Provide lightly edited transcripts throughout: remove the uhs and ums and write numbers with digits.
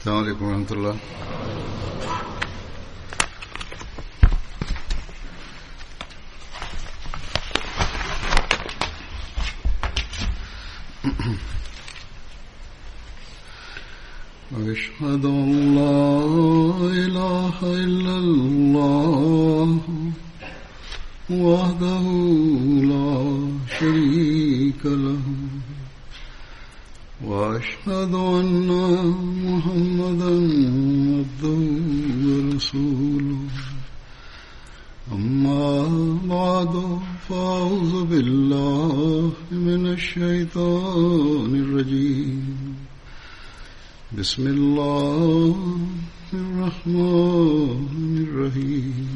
السلام عليكم ورحمة الله. أشهد أن لا إله إلا الله وحده لا شريك له وأشهد أن محمدا عبده ورسوله أما بعد فأعوذ بالله من الشيطان الرجيم بسم الله الرحمن الرحيم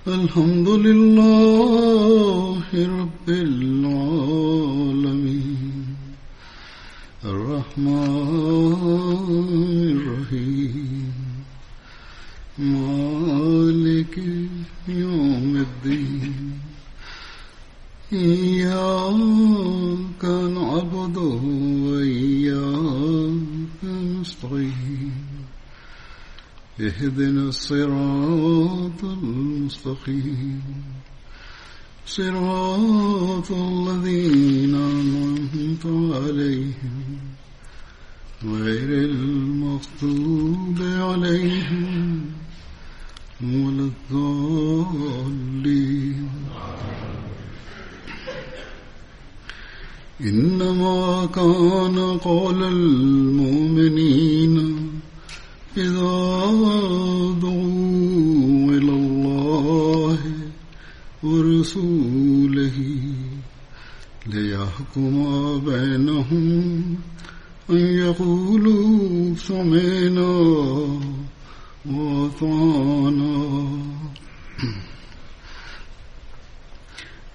الحمد لله رب العالمين الرحمن الرحيم مالك يوم الدين إياك نعبد وإياك نستعين اهدنا الصراط المستقيم صراط الذين أنعمت عليهم غير المغضوب عليهم ولا الضالين. إنما كان قول المؤمنين إذا دعوا إلى الله ورسوله ليحكم بينهم أن يقولوا سمعنا وأطعنا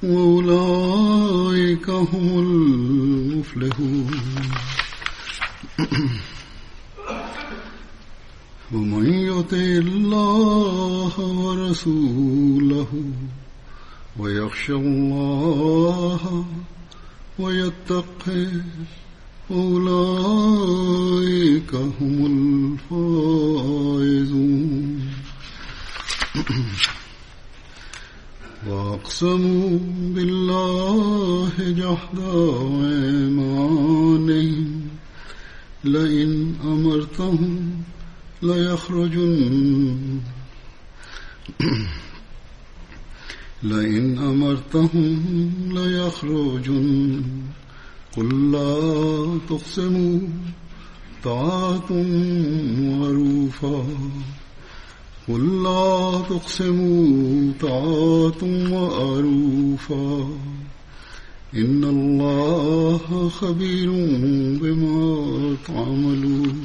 وأولئك هم المفلحون. ومن يطع الله ورسوله ويخشى الله ويتقه أولئك هم الفائزون. وأقسموا بالله جهد أيمانهم لئن أمرتهم ليخرجن لئن أمرتهم ليخرجن قل لا تقسموا طاعة معروفة قل لا تقسموا طاعة معروفة إن الله خبير بما تعملون.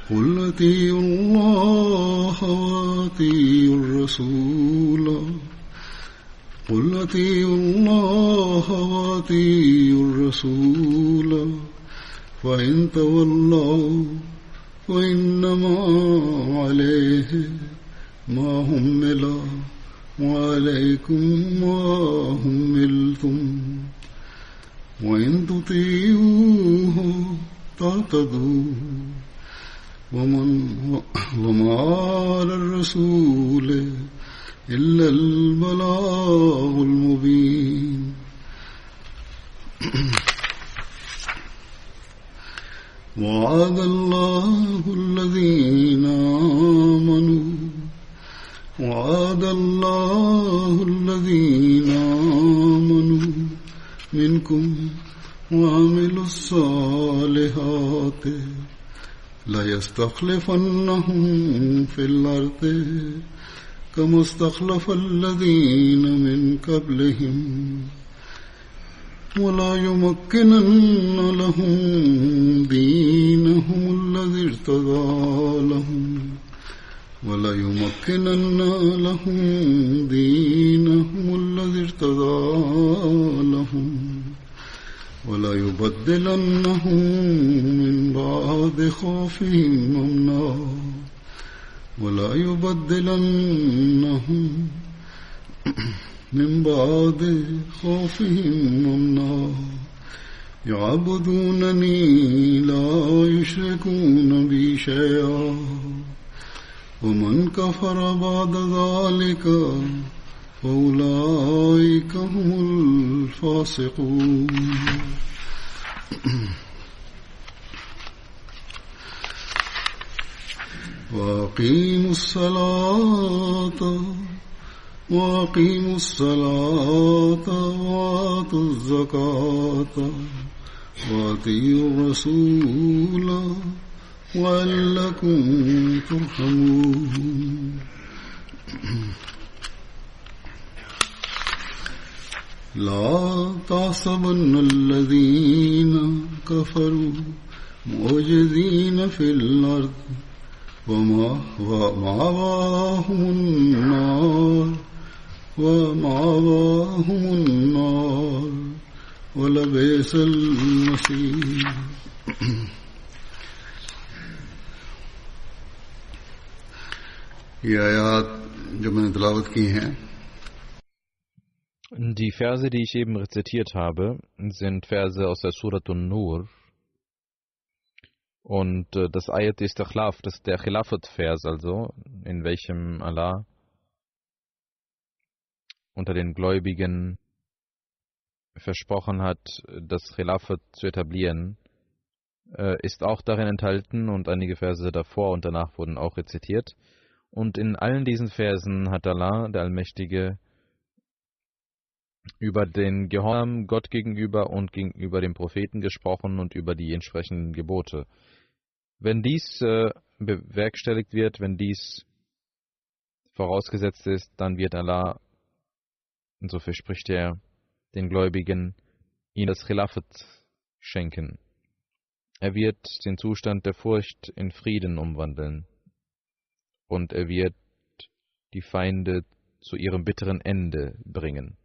قل أطيعوا الله وأطيعوا الرسول قل أطيعوا الله وأطيعوا الرسول فإن تولوا فإنما عليه ما حمل وعليكم ما حملتم وإن تطيعوه تهتدوا وما على الرسول إلا البلاغ المبين. وعد الله الذين آمنوا منكم وعملوا الصالحات ليستخلفنهم في الأرض كما استخلف الذين من قبلهم ولا يمكنن لهم دينهم الذي ارتضى لهم ولا يمكنن لهم دينهم الذي ارتضى لهم ولا يبدلنهم من بعد خوفهم أمنا ولا يبدلنهم من بعد خوفهم أمنا يعبدونني لا يشركون بي شيئا ومن كفر بعد ذلك فأولئك هم الفاسقون وأقيموا الصلاة وآتوا الزكاة وأطيعوا الرسول وَلَعَلَّكُمْ تُرْحَمُونَ لا تحسبن الذين كفروا معجزين في الأرض ومأواهم النار ولبئس المصير ये आयत जो मैंने तिलावत की हैं Die Verse, die ich eben rezitiert habe, sind Verse aus der Surat An-Nur. Und das Ayat ist der Khilafat-Vers, also in welchem Allah unter den Gläubigen versprochen hat, das Khilafat zu etablieren, ist auch darin enthalten und einige Verse davor und danach wurden auch rezitiert. Und in allen diesen Versen hat Allah, der Allmächtige, über den Gehorsam Gott gegenüber und gegenüber dem Propheten gesprochen und über die entsprechenden Gebote. Wenn dies bewerkstelligt wird, wenn dies vorausgesetzt ist, dann wird Allah, und so verspricht er den Gläubigen, ihnen das Khilafat schenken. Er wird den Zustand der Furcht in Frieden umwandeln. Und er wird die Feinde zu ihrem bitteren Ende bringen.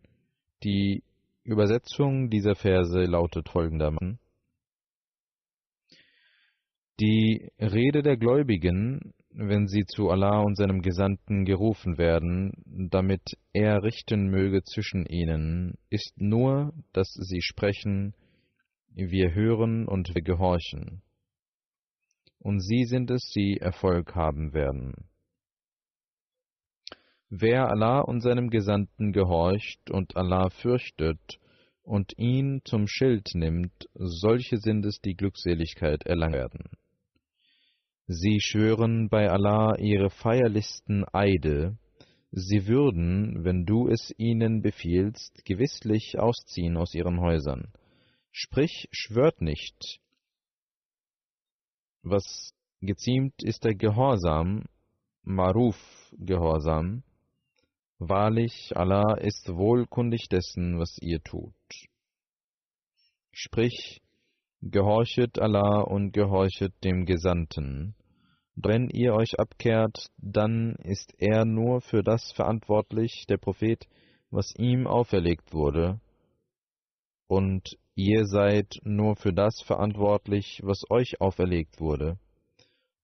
Die Übersetzung dieser Verse lautet folgendermaßen: Die Rede der Gläubigen, wenn sie zu Allah und seinem Gesandten gerufen werden, damit er richten möge zwischen ihnen, ist nur, dass sie sprechen, wir hören und wir gehorchen. Und sie sind es, die Erfolg haben werden. Wer Allah und seinem Gesandten gehorcht und Allah fürchtet und ihn zum Schild nimmt, solche sind es, die Glückseligkeit erlangen werden. Sie schwören bei Allah ihre feierlichsten Eide, sie würden, wenn du es ihnen befiehlst, gewisslich ausziehen aus ihren Häusern. Sprich, schwört nicht. Was geziemt, ist der Gehorsam, Maruf-Gehorsam. Wahrlich, Allah ist wohlkundig dessen, was ihr tut. Sprich, gehorchet Allah und gehorchet dem Gesandten. Wenn ihr euch abkehrt, dann ist er nur für das verantwortlich, der Prophet, was ihm auferlegt wurde, und ihr seid nur für das verantwortlich, was euch auferlegt wurde.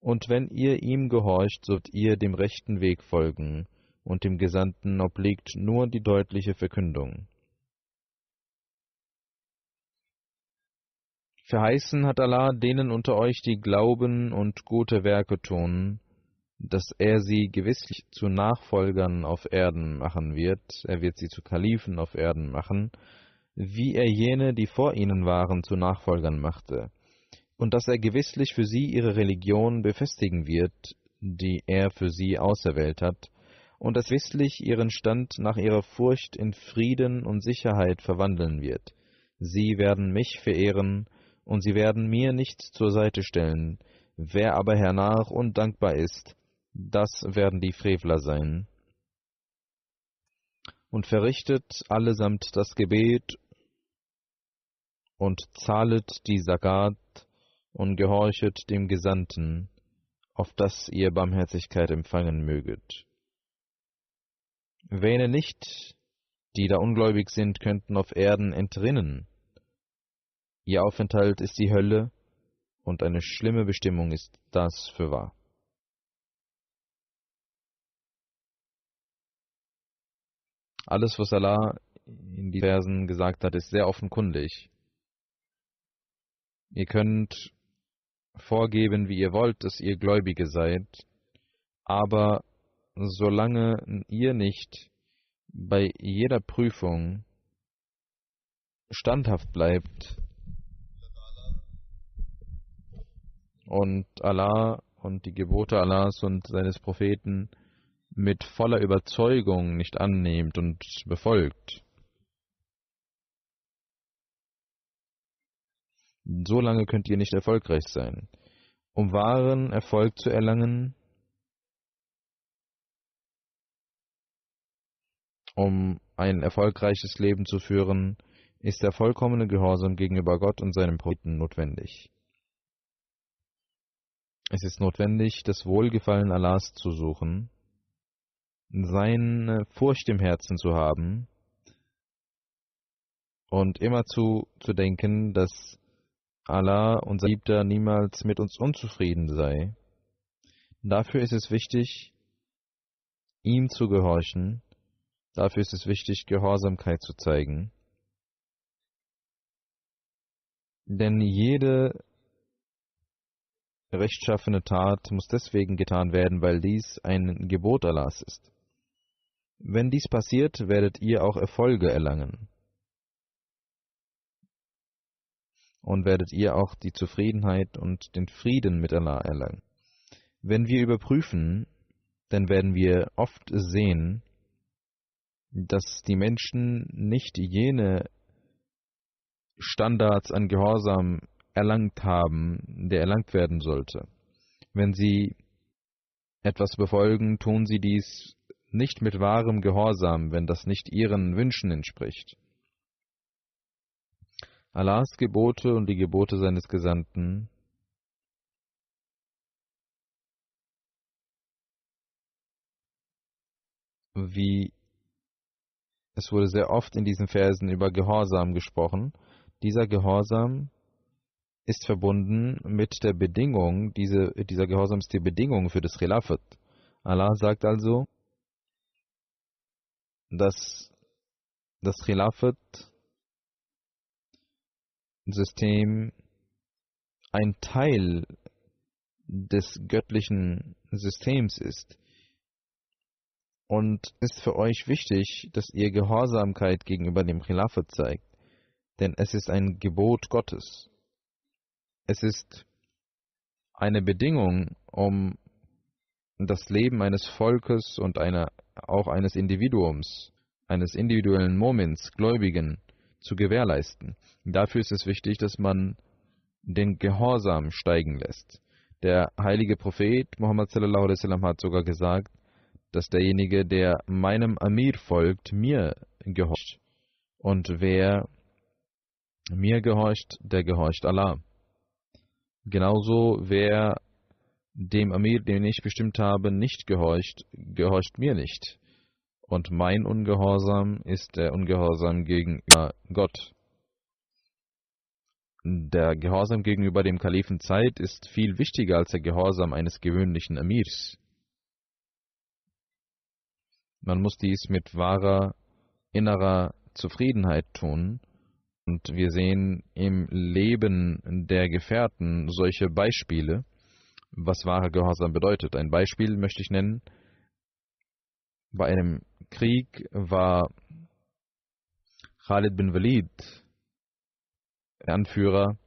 Und wenn ihr ihm gehorcht, sollt ihr dem rechten Weg folgen, und dem Gesandten obliegt nur die deutliche Verkündung. Verheißen hat Allah denen unter euch, die glauben und gute Werke tun, dass er sie gewisslich zu Nachfolgern auf Erden machen wird, er wird sie zu Kalifen auf Erden machen, wie er jene, die vor ihnen waren, zu Nachfolgern machte, und dass er gewisslich für sie ihre Religion befestigen wird, die er für sie auserwählt hat, und dass gewisslich ihren Stand nach ihrer Furcht in Frieden und Sicherheit verwandeln wird. Sie werden mich verehren, und sie werden mir nichts zur Seite stellen. Wer aber hernach undankbar ist, das werden die Frevler sein. Und verrichtet allesamt das Gebet und zahlet die Zakat und gehorchet dem Gesandten, auf dass ihr Barmherzigkeit empfangen möget. Wähne nicht, die da ungläubig sind, könnten auf Erden entrinnen. Ihr Aufenthalt ist die Hölle, und eine schlimme Bestimmung ist das fürwahr. Alles, was Allah in diesen Versen gesagt hat, ist sehr offenkundig. Ihr könnt vorgeben, wie ihr wollt, dass ihr Gläubige seid, aber solange ihr nicht bei jeder Prüfung standhaft bleibt und Allah und die Gebote Allahs und seines Propheten mit voller Überzeugung nicht annehmt und befolgt, so lange könnt ihr nicht erfolgreich sein. Um wahren Erfolg zu erlangen, um ein erfolgreiches Leben zu führen, ist der vollkommene Gehorsam gegenüber Gott und seinem Propheten notwendig. Es ist notwendig, das Wohlgefallen Allahs zu suchen, seine Furcht im Herzen zu haben und immer zu denken, dass Allah, unser Geliebter, niemals mit uns unzufrieden sei. Dafür ist es wichtig, ihm zu gehorchen. Dafür ist es wichtig, Gehorsamkeit zu zeigen. Denn jede rechtschaffene Tat muss deswegen getan werden, weil dies ein Gebot Allahs ist. Wenn dies passiert, werdet ihr auch Erfolge erlangen. Und werdet ihr auch die Zufriedenheit und den Frieden mit Allah erlangen. Wenn wir überprüfen, dann werden wir oft sehen, dass die Menschen nicht jene Standards an Gehorsam erlangt haben, der erlangt werden sollte. Wenn sie etwas befolgen, tun sie dies nicht mit wahrem Gehorsam, wenn das nicht ihren Wünschen entspricht. Allahs Gebote und die Gebote seines Gesandten es wurde sehr oft in diesen Versen über Gehorsam gesprochen. Dieser Gehorsam ist verbunden mit der Bedingung, dieser Gehorsam ist die Bedingung für das Khilafat. Allah sagt also, dass das Khilafat-System ein Teil des göttlichen Systems ist. Und ist für euch wichtig, dass ihr Gehorsamkeit gegenüber dem Khilafat zeigt, denn es ist ein Gebot Gottes. Es ist eine Bedingung, um das Leben eines Volkes und auch eines Individuums, eines individuellen Moments, Gläubigen, zu gewährleisten. Dafür ist es wichtig, dass man den Gehorsam steigen lässt. Der heilige Prophet Muhammad sallallahu alaihi wasallam hat sogar gesagt, dass derjenige, der meinem Amir folgt, mir gehorcht. Und wer mir gehorcht, der gehorcht Allah. Genauso, wer dem Amir, den ich bestimmt habe, nicht gehorcht, gehorcht mir nicht. Und mein Ungehorsam ist der Ungehorsam gegenüber Gott. Der Gehorsam gegenüber dem Kalifen Zeit ist viel wichtiger als der Gehorsam eines gewöhnlichen Amirs. Man muss dies mit wahrer innerer Zufriedenheit tun. Und wir sehen im Leben der Gefährten solche Beispiele, was wahrer Gehorsam bedeutet. Ein Beispiel möchte ich nennen. Bei einem Krieg war Khalid bin Walid Anführer,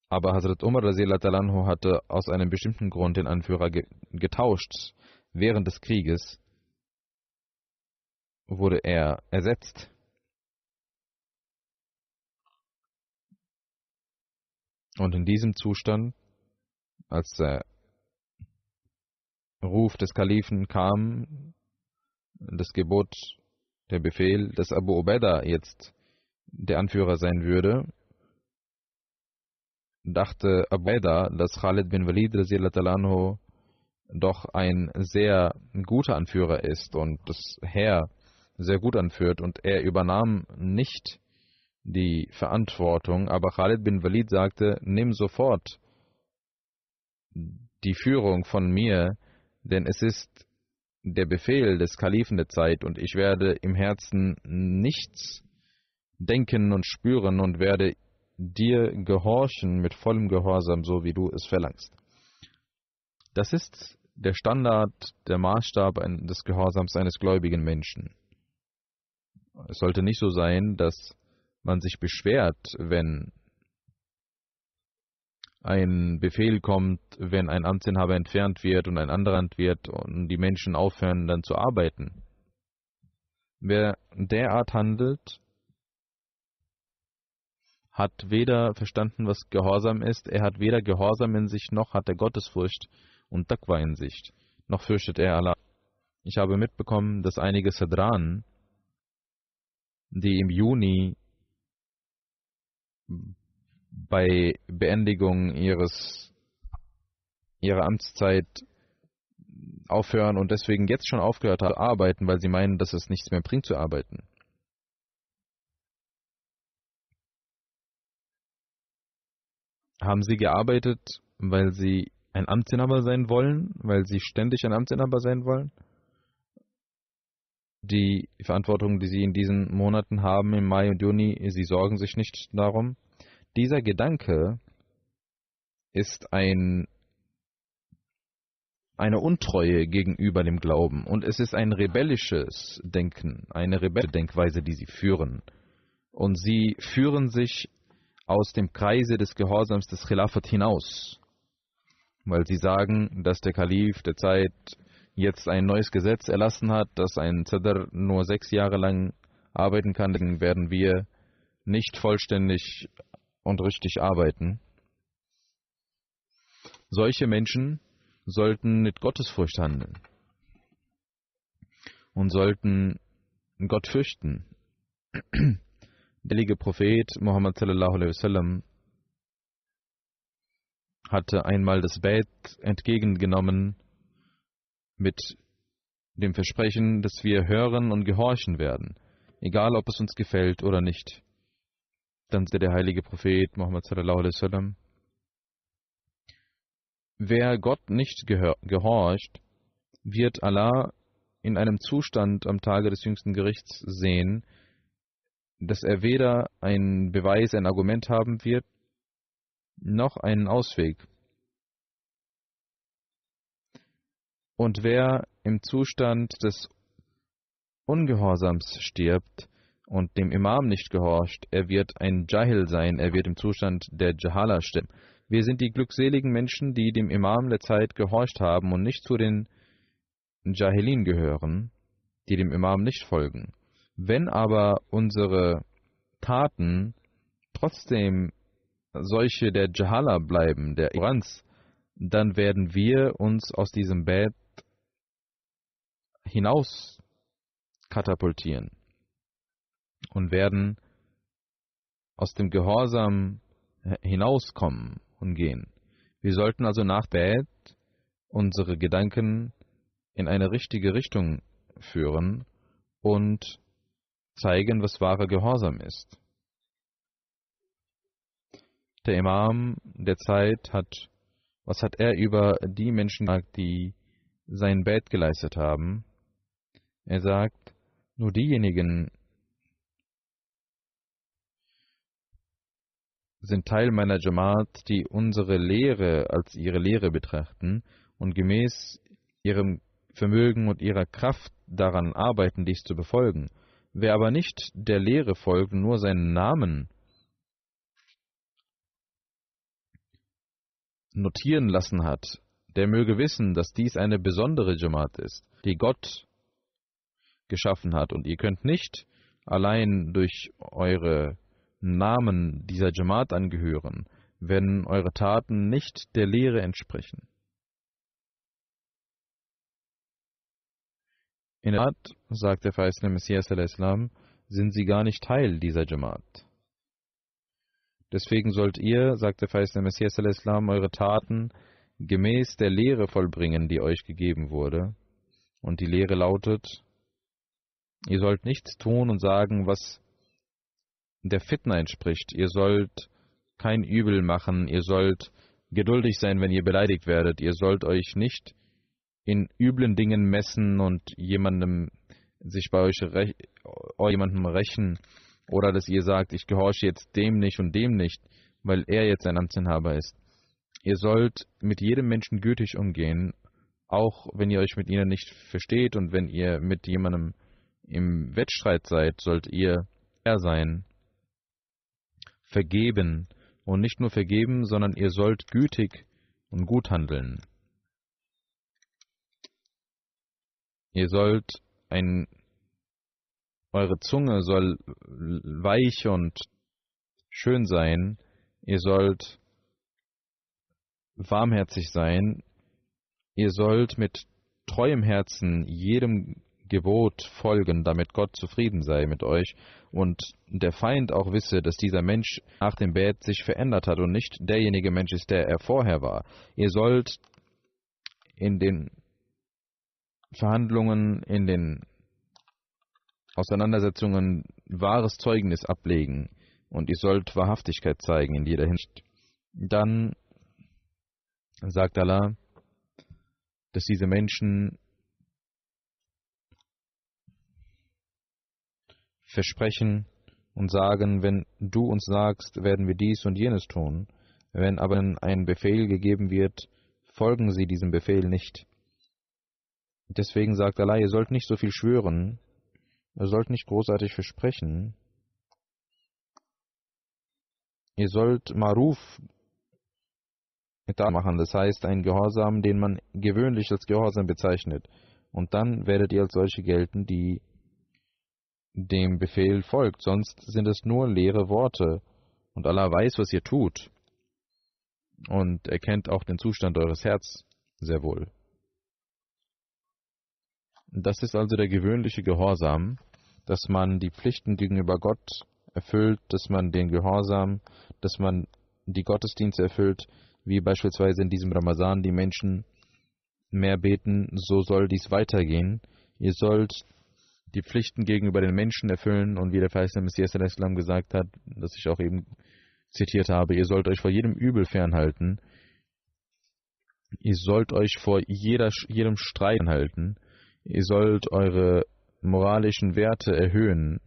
aber Hazrat Umar radhiyallahu anhu hatte aus einem bestimmten Grund den Anführer getauscht. Während des Krieges wurde er ersetzt. Und in diesem Zustand, als der Ruf des Kalifen kam, das Gebot, der Befehl, dass Abu Ubaidah jetzt der Anführer sein würde, dachte Abu Ubaidah, dass Khalid bin Walid radhiyallahu anhu doch ein sehr guter Anführer ist und das Heer sehr gut anführt, und er übernahm nicht die Verantwortung, aber Khalid bin Walid sagte, nimm sofort die Führung von mir, denn es ist der Befehl des Kalifen der Zeit und ich werde im Herzen nichts denken und spüren und werde dir gehorchen mit vollem Gehorsam, so wie du es verlangst. Das ist der Standard, der Maßstab des Gehorsams eines gläubigen Menschen. Es sollte nicht so sein, dass man sich beschwert, wenn ein Befehl kommt, wenn ein Amtsinhaber entfernt wird und ein anderer wird und die Menschen aufhören dann zu arbeiten. Wer derart handelt, hat weder verstanden, was Gehorsam ist, er hat weder Gehorsam in sich, noch hat er Gottesfurcht und Taqwa in sich, noch fürchtet er Allah. Ich habe mitbekommen, dass einige Sadran, die im Juni bei Beendigung ihrer Amtszeit aufhören und deswegen jetzt schon aufgehört haben zu arbeiten, weil sie meinen, dass es nichts mehr bringt zu arbeiten. Haben sie gearbeitet, weil sie ein Amtsinhaber sein wollen, weil sie ständig ein Amtsinhaber sein wollen? Die Verantwortung, die sie in diesen Monaten haben, im Mai und Juni, sie sorgen sich nicht darum. Dieser Gedanke ist eine Untreue gegenüber dem Glauben und es ist ein rebellisches Denken, eine rebellische Denkweise, die sie führen. Und sie führen sich aus dem Kreise des Gehorsams des Khilafat hinaus, weil sie sagen, dass der Kalif der Zeit jetzt ein neues Gesetz erlassen hat, dass ein Zadr nur 6 Jahre lang arbeiten kann, dann werden wir nicht vollständig und richtig arbeiten. Solche Menschen sollten mit Gottesfurcht handeln und sollten Gott fürchten. Der heilige Prophet Muhammad sallallahu alaihi wasallam hatte einmal das Bait entgegengenommen mit dem Versprechen, dass wir hören und gehorchen werden, egal ob es uns gefällt oder nicht. Dann sagte der heilige Prophet Muhammad sallallahu alaihi wasallam: Wer Gott nicht gehorcht, wird Allah in einem Zustand am Tage des jüngsten Gerichts sehen, dass er weder einen Beweis, ein Argument haben wird, noch einen Ausweg. Und wer im Zustand des Ungehorsams stirbt und dem Imam nicht gehorcht, er wird ein Jahil sein, er wird im Zustand der Jahala sterben. Wir sind die glückseligen Menschen, die dem Imam der Zeit gehorcht haben und nicht zu den Jahilin gehören, die dem Imam nicht folgen. Wenn aber unsere Taten trotzdem solche der Jahala bleiben, der Ignoranz, dann werden wir uns aus diesem Bett hinaus katapultieren und werden aus dem Gehorsam hinauskommen und gehen. Wir sollten also nach Bett unsere Gedanken in eine richtige Richtung führen und zeigen, was wahrer Gehorsam ist. Der Imam der Zeit was hat er über die Menschen gesagt, die sein Bett geleistet haben? Er sagt, nur diejenigen sind Teil meiner Jamaat, die unsere Lehre als ihre Lehre betrachten und gemäß ihrem Vermögen und ihrer Kraft daran arbeiten, dies zu befolgen. Wer aber nicht der Lehre folgt und nur seinen Namen notieren lassen hat, der möge wissen, dass dies eine besondere Jamaat ist, die Gott geschaffen hat. Und ihr könnt nicht allein durch eure Namen dieser Jamaat angehören, wenn eure Taten nicht der Lehre entsprechen. In der Tat, sagt der verheißene Messias al-Islam, sind sie gar nicht Teil dieser Jamaat. Deswegen sollt ihr, sagt der verheißene Messias al-Islam, eure Taten gemäß der Lehre vollbringen, die euch gegeben wurde. Und die Lehre lautet, ihr sollt nichts tun und sagen, was der Fitna entspricht. Ihr sollt kein Übel machen, ihr sollt geduldig sein, wenn ihr beleidigt werdet, ihr sollt euch nicht in üblen Dingen messen und sich bei euch jemandem rächen, oder dass ihr sagt, ich gehorche jetzt dem nicht und dem nicht, weil er jetzt ein Amtsinhaber ist. Ihr sollt mit jedem Menschen gütig umgehen, auch wenn ihr euch mit ihnen nicht versteht, und wenn ihr mit jemandem im Wettstreit seid, sollt ihr fair sein, vergeben, und nicht nur vergeben, sondern ihr sollt gütig und gut handeln. Ihr sollt eure Zunge soll weich und schön sein. Ihr sollt warmherzig sein. Ihr sollt mit treuem Herzen jedem Gebot folgen, damit Gott zufrieden sei mit euch und der Feind auch wisse, dass dieser Mensch nach dem Bett sich verändert hat und nicht derjenige Mensch ist, der er vorher war. Ihr sollt in den Verhandlungen, in den Auseinandersetzungen wahres Zeugnis ablegen und ihr sollt Wahrhaftigkeit zeigen in jeder Hinsicht. Dann sagt Allah, dass diese Menschen versprechen und sagen, wenn du uns sagst, werden wir dies und jenes tun. Wenn aber ein Befehl gegeben wird, folgen sie diesem Befehl nicht. Deswegen sagt Allah, ihr sollt nicht so viel schwören, ihr sollt nicht großartig versprechen, ihr sollt Maruf machen, das heißt einen Gehorsam, den man gewöhnlich als Gehorsam bezeichnet. Und dann werdet ihr als solche gelten, die dem Befehl folgt, sonst sind es nur leere Worte. Und Allah weiß, was ihr tut. Und er kennt auch den Zustand eures Herzens sehr wohl. Das ist also der gewöhnliche Gehorsam, dass man die Pflichten gegenüber Gott erfüllt, dass man den Gehorsam, dass man die Gottesdienste erfüllt, wie beispielsweise in diesem Ramazan die Menschen mehr beten, so soll dies weitergehen. Ihr sollt die Pflichten gegenüber den Menschen erfüllen und wie der verheißene Messias al-Islam gesagt hat, das ich auch eben zitiert habe, ihr sollt euch vor jedem Übel fernhalten, ihr sollt euch vor jedem Streit halten, ihr sollt eure moralischen Werte erhöhen.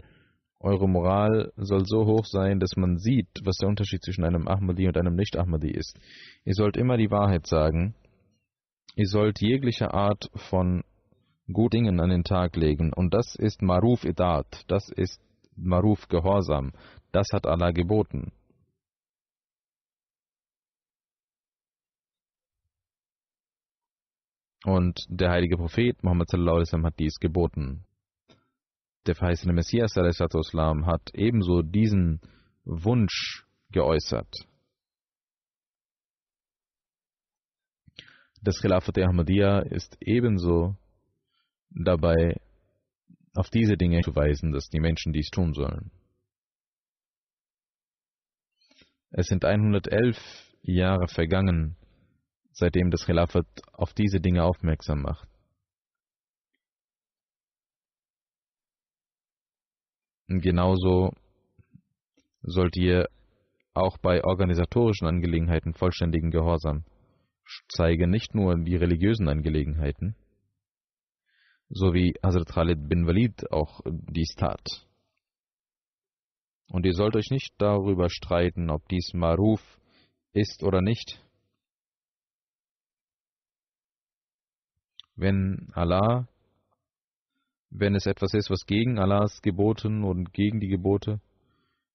Eure Moral soll so hoch sein, dass man sieht, was der Unterschied zwischen einem Ahmadi und einem Nicht-Ahmadi ist. Ihr sollt immer die Wahrheit sagen. Ihr sollt jegliche Art von guten Dingen an den Tag legen. Und das ist Maruf Idat. Das ist Maruf Gehorsam. Das hat Allah geboten. Und der heilige Prophet Muhammad sallallahu alaihi wasallam hat dies geboten. Der verheißene Messias al-Islam hat ebenso diesen Wunsch geäußert. Das Khilafat Ahmadiyya ist ebenso dabei, auf diese Dinge zu weisen, dass die Menschen dies tun sollen. Es sind 111 Jahre vergangen, seitdem das Khilafat auf diese Dinge aufmerksam macht. Genauso sollt ihr auch bei organisatorischen Angelegenheiten vollständigen Gehorsam zeigen, nicht nur die religiösen Angelegenheiten, so wie Hazrat Khalid bin Walid auch dies tat. Und ihr sollt euch nicht darüber streiten, ob dies Maruf ist oder nicht. Wenn es etwas ist, was gegen Allahs Geboten und gegen die Gebote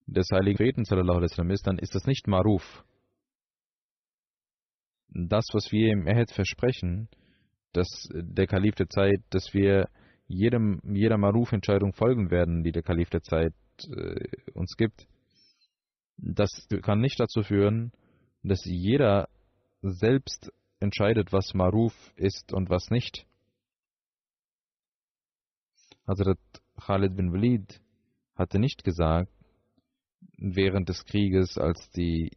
des heiligen Propheten sallallahu alaihi wasallam ist, dann ist das nicht Maruf. Das, was wir im Ahd versprechen, dass der Kalif der Zeit, dass wir jeder Maruf-Entscheidung folgen werden, die der Kalif der Zeit uns gibt, das kann nicht dazu führen, dass jeder selbst entscheidet, was Maruf ist und was nicht. Hazrat Khalid bin Walid hatte nicht gesagt, während des Krieges, als die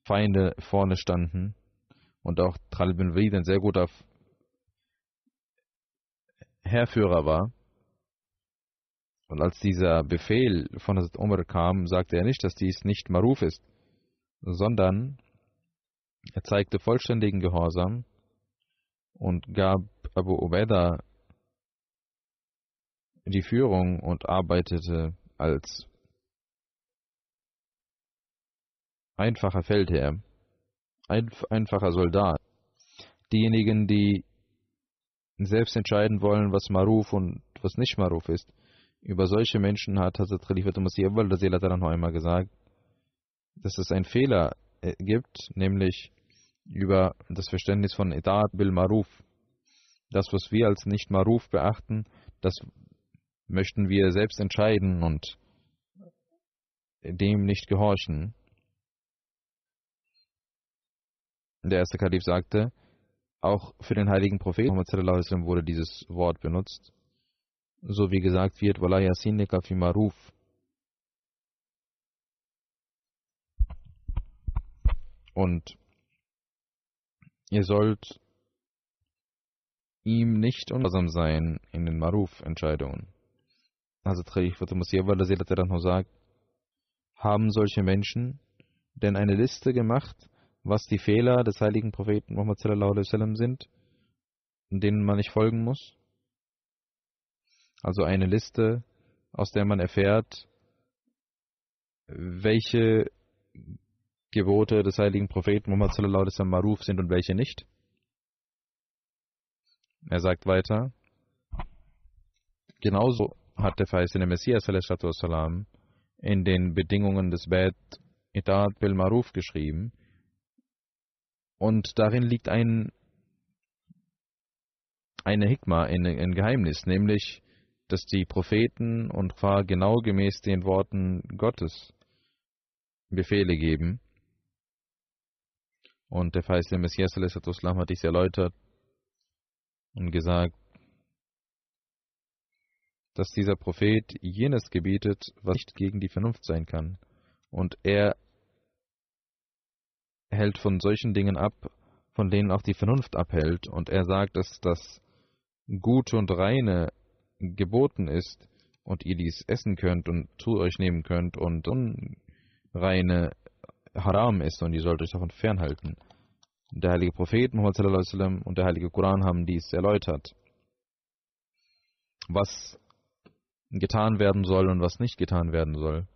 Feinde vorne standen, und auch Khalid bin Walid ein sehr guter Heerführer war, und als dieser Befehl von Hazrat Umar kam, sagte er nicht, dass dies nicht Maruf ist, sondern er zeigte vollständigen Gehorsam und gab Abu Ubaidah die Führung und arbeitete als einfacher Feldherr, einfacher Soldat. Diejenigen, die selbst entscheiden wollen, was Maruf und was nicht Maruf ist, über solche Menschen hat Hazrat Khalifat Masih Awwal noch einmal gesagt, dass es einen Fehler gibt, nämlich über das Verständnis von Ita'at bil Maruf. Das, was wir als nicht Maruf beachten, das möchten wir selbst entscheiden und dem nicht gehorchen. Der erste Kalif sagte, auch für den heiligen Propheten Muhammad sallallahu alaihi wasallam wurde dieses Wort benutzt, so wie gesagt wird, Wala yasinnika fi maruf. Und ihr sollt ihm nicht ungehorsam sein in den Maruf-Entscheidungen. Hazrat Khalifat Masih Awwal sagt, haben solche Menschen denn eine Liste gemacht, was die Fehler des heiligen Propheten Muhammad sallallahu alaihi wasallam sind, denen man nicht folgen muss? Also eine Liste, aus der man erfährt, welche Gebote des heiligen Propheten Muhammad sallallahu alaihi wasallam Maruf sind und welche nicht. Er sagt weiter, genauso hat der verheißene Messias sallallahu alaihi wasallam in den Bedingungen des Bait Ita'at bil Maruf geschrieben, und darin liegt eine Hikmah, ein Geheimnis, nämlich, dass die Propheten und zwar genau gemäß den Worten Gottes Befehle geben. Und der verheißene Messias sallallahu alaihi wasallam hat dies erläutert und gesagt, dass dieser Prophet jenes gebietet, was nicht gegen die Vernunft sein kann. Und er hält von solchen Dingen ab, von denen auch die Vernunft abhält. Und er sagt, dass das Gute und Reine geboten ist und ihr dies essen könnt und zu euch nehmen könnt, und Unreine Haram ist und ihr sollt euch davon fernhalten. Der heilige Prophet Muhammad sallallahu alaihi wasallam und der heilige Koran haben dies erläutert, was getan werden soll und was nicht getan werden soll.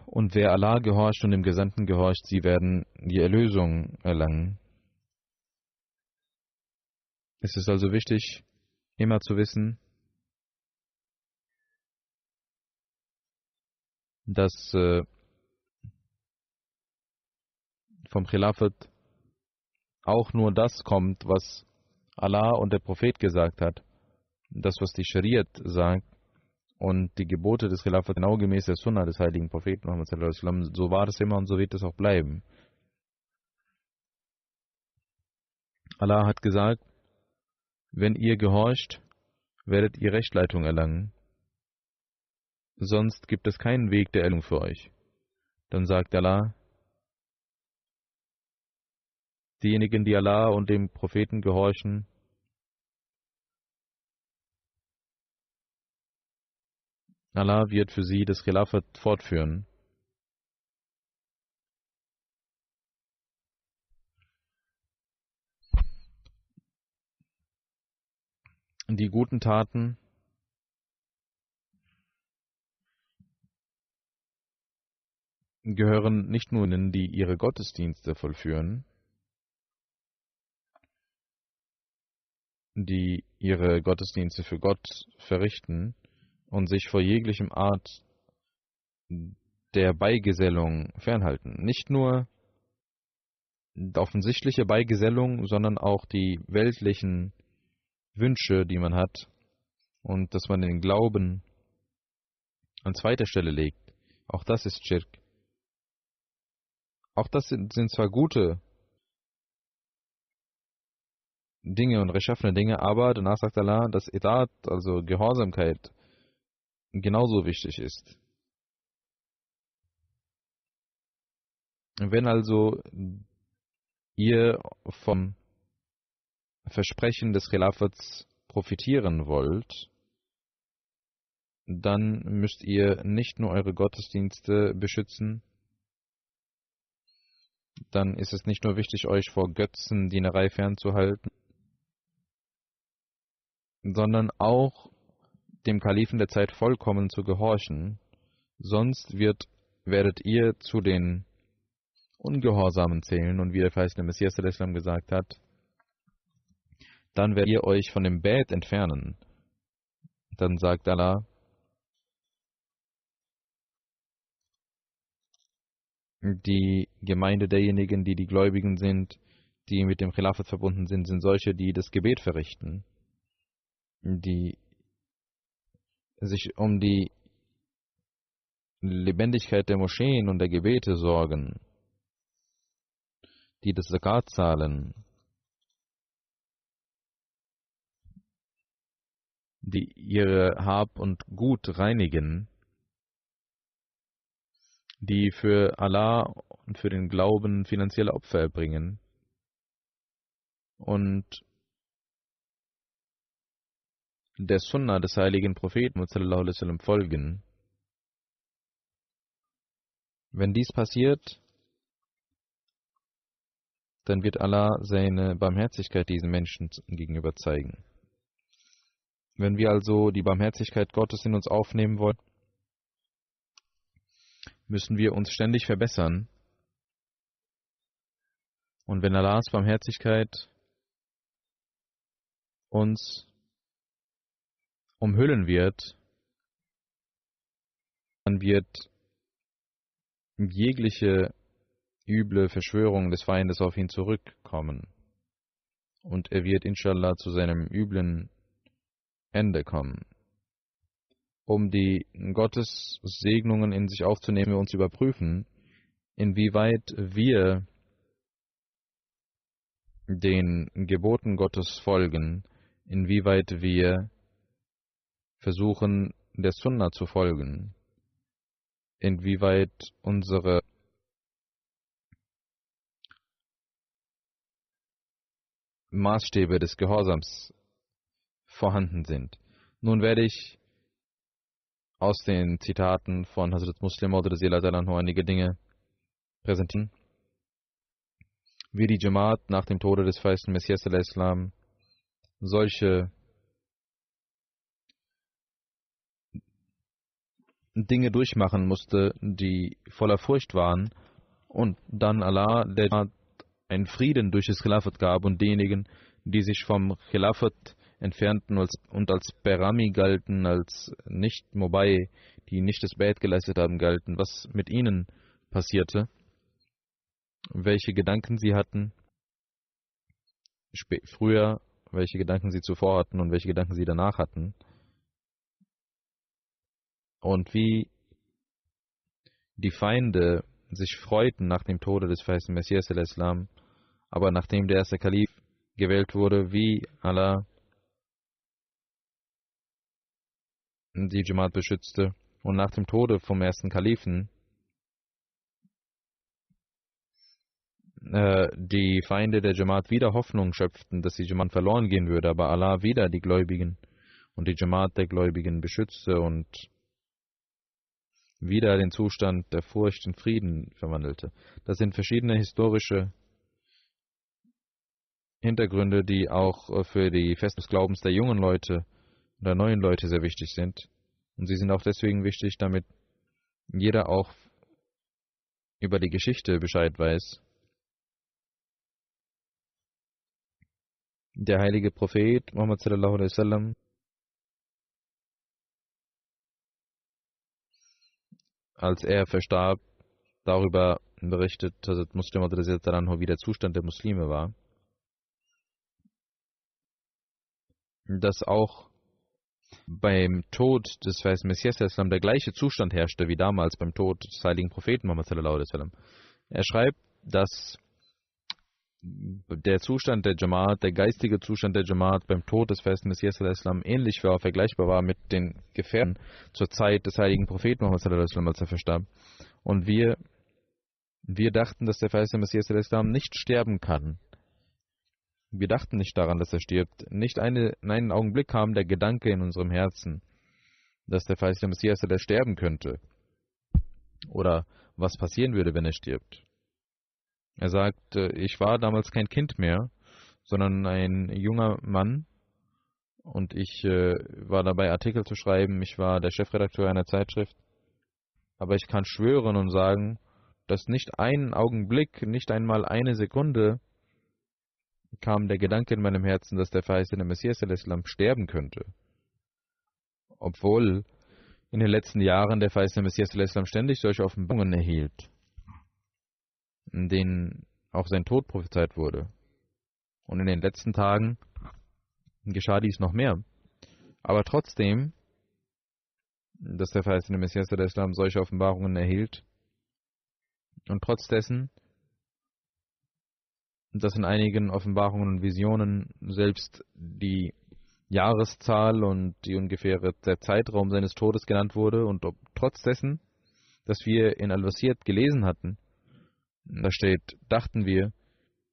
Und wer Allah gehorcht und dem Gesandten gehorcht, sie werden die Erlösung erlangen. Es ist also wichtig, immer zu wissen, dass vom Khilafat auch nur das kommt, was Allah und der Prophet gesagt hat, das, was die Schariat sagt, und die Gebote des Khilafat genau gemäß der Sunna des heiligen Propheten Muhammad sallallahu alaihi wasallam. So war es immer und so wird es auch bleiben. Allah hat gesagt, wenn ihr gehorcht, werdet ihr Rechtleitung erlangen, sonst gibt es keinen Weg der Erlösung für euch. Dann sagt Allah, diejenigen, die Allah und dem Propheten gehorchen, Allah wird für sie das Khilafat fortführen. Die guten Taten gehören nicht nur denen, die ihre Gottesdienste vollführen, die ihre Gottesdienste für Gott verrichten und sich vor jeglichem Art der Beigesellung fernhalten. Nicht nur die offensichtliche Beigesellung, sondern auch die weltlichen Wünsche, die man hat, und dass man den Glauben an zweiter Stelle legt. Auch das ist Schirk. Auch das sind zwar gute Dinge und rechtschaffene Dinge, aber danach sagt Allah, dass Ita'at, also Gehorsamkeit, genauso wichtig ist. Wenn also ihr vom Versprechen des Khilafats profitieren wollt, dann müsst ihr nicht nur eure Gottesdienste beschützen, dann ist es nicht nur wichtig, euch vor Götzendienerei fernzuhalten, sondern auch dem Kalifen der Zeit vollkommen zu gehorchen, sonst werdet ihr zu den Ungehorsamen zählen, und wie der verheißene Messias al-Islam gesagt hat, dann werdet ihr euch von dem Bad entfernen. Dann sagt Allah, die Gemeinde derjenigen, die die Gläubigen sind, die mit dem Khilafat verbunden sind, sind solche, die das Gebet verrichten, die sich um die Lebendigkeit der Moscheen und der Gebete sorgen, die das Zakat zahlen, die ihre Hab und Gut reinigen, die für Allah und für den Glauben finanzielle Opfer erbringen und der Sunna des heiligen Propheten sallallahu alaihi wasallam folgen. Wenn dies passiert, dann wird Allah seine Barmherzigkeit diesen Menschen gegenüber zeigen. Wenn wir also die Barmherzigkeit Gottes in uns aufnehmen wollen, müssen wir uns ständig verbessern. Und wenn Allahs Barmherzigkeit uns umhüllen wird, dann wird jegliche üble Verschwörung des Feindes auf ihn zurückkommen. Und er wird inshallah zu seinem üblen Ende kommen. Um die Gottessegnungen in sich aufzunehmen, wir uns überprüfen, inwieweit wir den Geboten Gottes folgen, inwieweit wir versuchen, der Sunna zu folgen, inwieweit unsere Maßstäbe des Gehorsams vorhanden sind. Nun werde ich aus den Zitaten von Hazrat Muslim Maud einige Dinge präsentieren, wie die Jamaat nach dem Tode des verheißenen Messias al-Islam solche Dinge durchmachen musste, die voller Furcht waren, und dann Allah der Jamaat einen Frieden durch das Khilafat gab, und diejenigen, die sich vom Khilafat entfernten und als Berami galten, als nicht Mobai, die nicht das Bad geleistet haben, galten, was mit ihnen passierte, welche Gedanken sie hatten, früher, welche Gedanken sie zuvor hatten und welche Gedanken sie danach hatten, und wie die Feinde sich freuten nach dem Tode des verheißenen Messias al-Islam, aber nachdem der erste Kalif gewählt wurde, wie Allah die Jamaat beschützte, und nach dem Tode vom ersten Kalifen die Feinde der Jamaat wieder Hoffnung schöpften, dass die Jamaat verloren gehen würde, aber Allah wieder die Gläubigen und die Jamaat der Gläubigen beschützte und wieder den Zustand der Furcht in Frieden verwandelte. Das sind verschiedene historische Hintergründe, die auch für die Fest des Glaubens der jungen Leute oder neuen Leute sehr wichtig sind. Und sie sind auch deswegen wichtig, damit jeder auch über die Geschichte Bescheid weiß. Der heilige Prophet Muhammad sallallahu alaihi wasallam, als er verstarb, darüber berichtet Hazrat Muslim wie der Zustand der Muslime war, dass auch beim Tod des verheißenen Messias al-Islam der gleiche Zustand herrschte wie damals beim Tod des heiligen Propheten Muhammad sallallahu alaihi wasallam. Er schreibt, dass der Zustand der Jamaat, der geistige Zustand der Jamaat beim Tod des verheißenen Messias al-Islam ähnlich war, vergleichbar war mit den Gefährten zur Zeit des heiligen Propheten Muhammad sallallahu alaihi wasallam, als er verstarb. Und wir dachten, dass der verheißene Messias al-Islam nicht sterben kann. Wir dachten nicht daran, dass er stirbt. Nicht in einen Augenblick kam der Gedanke in unserem Herzen, dass der verheißene Messias sterben könnte oder was passieren würde, wenn er stirbt. Er sagt, ich war damals kein Kind mehr, sondern ein junger Mann und ich war dabei, Artikel zu schreiben. Ich war der Chefredakteur einer Zeitschrift. Aber ich kann schwören und sagen, dass nicht einen Augenblick, nicht einmal eine Sekunde kam der Gedanke in meinem Herzen, dass der verheißene Messias al-Islam sterben könnte. Obwohl in den letzten Jahren der verheißene Messias al-Islam ständig solche Offenbarungen erhielt, in denen auch sein Tod prophezeit wurde. Und in den letzten Tagen geschah dies noch mehr. Aber trotzdem, dass der verheißene Messias al-Islam solche Offenbarungen erhielt, und trotz dessen, dass in einigen Offenbarungen und Visionen selbst die Jahreszahl und die ungefähre der Zeitraum seines Todes genannt wurde, und trotz dessen, dass wir in Al-Wasiyat gelesen hatten, da steht, dachten wir,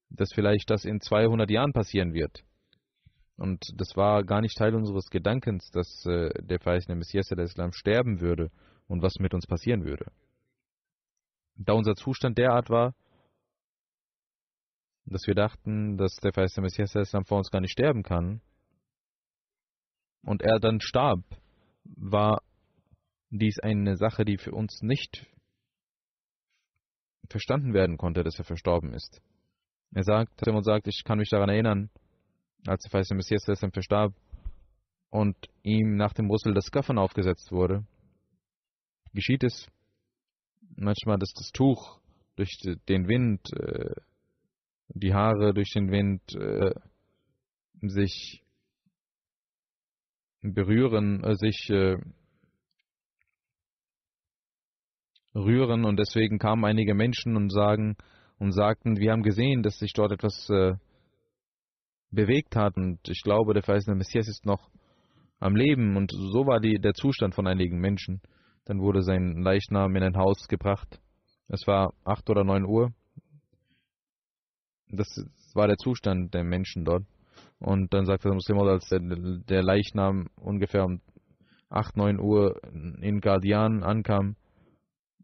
dass vielleicht das in 200 Jahren passieren wird. Und das war gar nicht Teil unseres Gedankens, dass der verheißene Messias der Islam sterben würde und was mit uns passieren würde. Da unser Zustand derart war, dass wir dachten, dass der verheißene Messias der Islam vor uns gar nicht sterben kann, und er dann starb, war dies eine Sache, die für uns nicht verstanden werden konnte, dass er verstorben ist. Er sagt, ich kann mich daran erinnern, als der verheißene Messias der Islam verstarb und ihm nach dem Ghusl das Kafan aufgesetzt wurde, geschieht es manchmal, dass das Tuch durch den Wind, die Haare durch den Wind sich berühren, rühren, und deswegen kamen einige Menschen und sagten, wir haben gesehen, dass sich dort etwas bewegt hat, und ich glaube, der verheißene Messias ist noch am Leben. Und so war der Zustand von einigen Menschen. Dann wurde sein Leichnam in ein Haus gebracht. Es war 8 oder 9 Uhr. Das war der Zustand der Menschen dort. Und dann sagte der Muslim, als der Leichnam ungefähr um 8, 9 Uhr in Qadian ankam,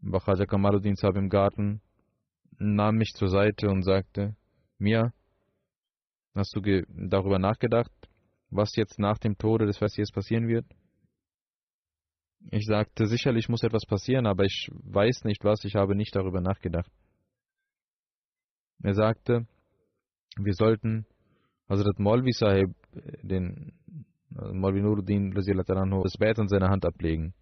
war Khaja Kamaluddin Sahib im Garten, nahm mich zur Seite und sagte, Mia, hast du darüber nachgedacht, was jetzt nach dem Tode des Messias passieren wird? Ich sagte, sicherlich muss etwas passieren, aber ich weiß nicht was, ich habe nicht darüber nachgedacht. Er sagte, wir sollten Hazrat Maulvi Sahib, den Maulvi Nuruddin, das Bett in seiner Hand ablegen.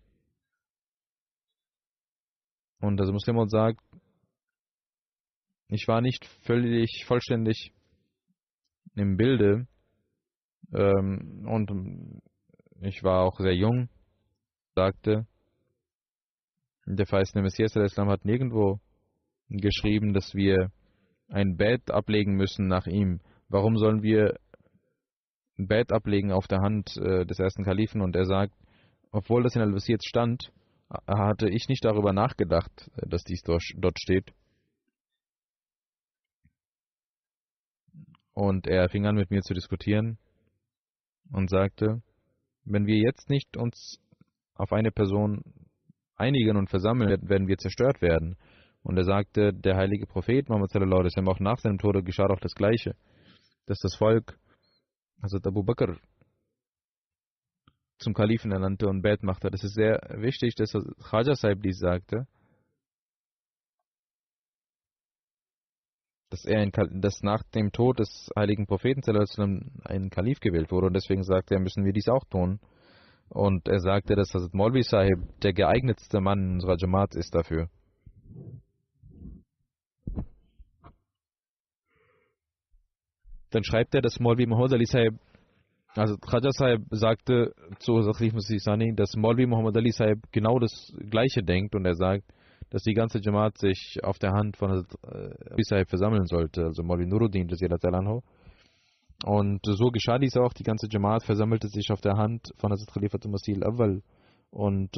Und der Muslim sagt, ich war nicht vollständig im Bilde, und ich war auch sehr jung, sagte, der verheißene Messias der Islam hat nirgendwo geschrieben, dass wir ein Bett ablegen müssen nach ihm. Warum sollen wir ein Bett ablegen auf der Hand des ersten Kalifen? Und er sagt, obwohl das in Al-Wasiyat stand, hatte ich nicht darüber nachgedacht, dass dies dort steht. Und er fing an, mit mir zu diskutieren und sagte, wenn wir jetzt nicht uns auf eine Person einigen und versammeln, werden wir zerstört werden. Und er sagte, der heilige Prophet Muhammad sallallahu alaihi wasallam, auch nach seinem Tode geschah auch das Gleiche, dass das Volk Hazrat Abu Bakr zum Kalifen ernannte und Bet machte. Das ist sehr wichtig, dass Khaja Sahib dies sagte, dass nach dem Tod des heiligen Propheten sallallahu alaihi wasallam ein Kalif gewählt wurde, und deswegen sagte er, müssen wir dies auch tun. Und er sagte, dass Hazrat Maulvi Sahib der geeignetste Mann in unserer Jamaat ist dafür. Dann schreibt er, dass Maulvi Muhammad Ali Sahib, also Khaja Sahib sagte zu Khalif Masih Sani, dass Maulvi Muhammad Ali Sahib genau das Gleiche denkt, und er sagt, dass die ganze Jamaat sich auf der Hand von Hazrat Ali Sahib versammeln sollte, also Maulvi Nuruddin, und so geschah dies auch. Die ganze Jamaat versammelte sich auf der Hand von Hazrat Khalifatul Masih al-Awwal und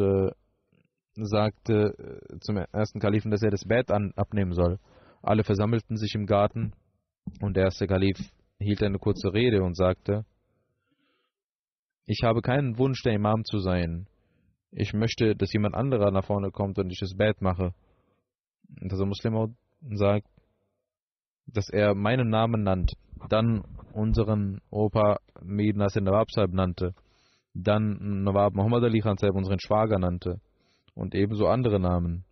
sagte zum ersten Kalifen, dass er das Bett abnehmen soll. Alle versammelten sich im Garten, und der erste Kalif hielt eine kurze Rede und sagte, ich habe keinen Wunsch, der Imam zu sein. Ich möchte, dass jemand anderer nach vorne kommt und ich das Bett mache. Und der Muslim sagt, dass er meinen Namen nannte, dann unseren Opa Mir Nasir Nawab Sahib nannte, dann Nawab Muhammad Ali Khan Sahib unseren Schwager nannte und ebenso andere Namen.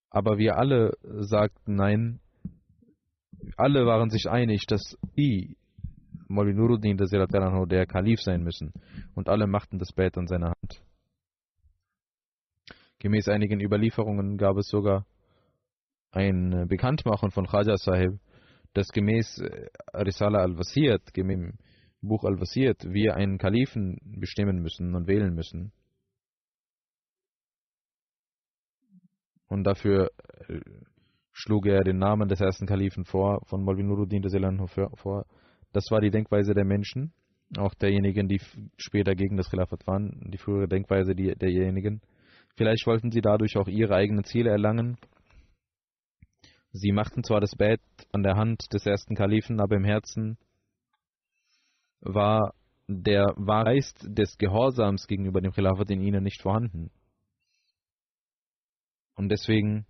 Aber wir alle sagten nein, alle waren sich einig, dass Maulvi Nuruddin der Kalif sein müssen, und alle machten das Bett an seiner Hand. Gemäß einigen Überlieferungen gab es sogar ein Bekanntmachen von Khaja Sahib, dass gemäß Risala al-Wasiyat, gemäß Buch al-Wasiyat, wir einen Kalifen bestimmen müssen und wählen müssen. Und dafür schlug er den Namen des ersten Kalifen vor, von Maulvi Nuruddin vor. Das war die Denkweise der Menschen, auch derjenigen, die später gegen das Khilafat waren, die frühere Denkweise derjenigen. Vielleicht wollten sie dadurch auch ihre eigenen Ziele erlangen. Sie machten zwar das Bett an der Hand des ersten Kalifen, aber im Herzen war der Geist des Gehorsams gegenüber dem Khilafat in ihnen nicht vorhanden. Und deswegen